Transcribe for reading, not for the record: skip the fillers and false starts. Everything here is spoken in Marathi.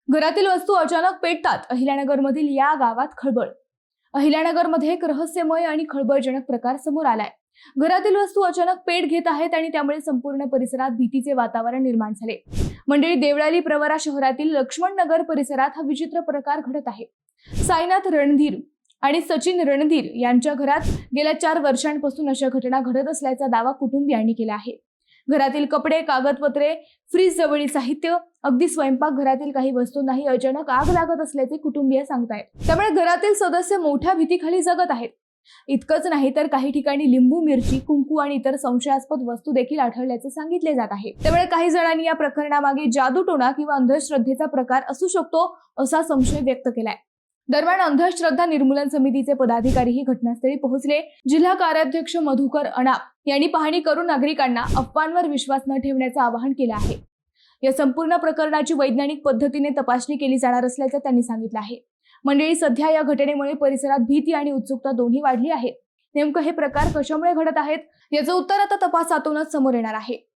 घरातील वस्तू अचानक पेटतात. अहिल्यानगरमधील या गावात खळबळ. अहिल्यानगरमध्ये एक रहस्यमय आणि खळबळजनक प्रकार समोर आलाय. घरातील वस्तू अचानक पेट घेत आहेत आणि त्यामुळे संपूर्ण परिसरात भीतीचे वातावरण निर्माण झाले. मंडळी, देवळाली प्रवरा शहरातील लक्ष्मण नगर परिसरात हा विचित्र प्रकार घडत आहे. साईनाथ रणधीर आणि सचिन रणधीर यांच्या घरात गेल्या 4 वर्षांपासून अशा घटना घडत असल्याचा दावा कुटुंबियांनी केला आहे. घरातील कपडे, कागदपत्रे, फ्रीज जवळील साहित्य, अगदी स्वयंपाक घरातील काही वस्तूंनाही अचानक आग लागत असल्याचे कुटुंबीय सांगतायत. त्यामुळे घरातील सदस्य मोठ्या भीतीखाली जगत आहेत. इतकंच नाही तर काही ठिकाणी लिंबू, मिरची, कुंकू आणि इतर संशयास्पद वस्तू देखील आढळल्याचे सांगितले जात आहे. त्यामुळे काही जणांनी या प्रकरणामागे जादूटोणा किंवा अंधश्रद्धेचा प्रकार असू शकतो असा संशय व्यक्त केलाय. दरम्यान अंधश्रद्धा निर्मूलन समितीचे पदाधिकारीही घटनास्थळी पोहोचले. जिल्हा कार्याध्यक्ष मधुकर अणाप यांनी पाहणी करून नागरिकांना अफवांवर विश्वास न ठेवण्याचं आवाहन केलं आहे. या संपूर्ण प्रकरणाची वैज्ञानिक पद्धतीने तपासणी केली जाणार असल्याचं त्यांनी सांगितलं आहे. मंडळी, सध्या या घटनेमुळे परिसरात भीती आणि उत्सुकता दोन्ही वाढली आहे. नेमकं हे प्रकार कशामुळे घडत आहेत याचं उत्तर आता तपासातूनच समोर येणार आहे.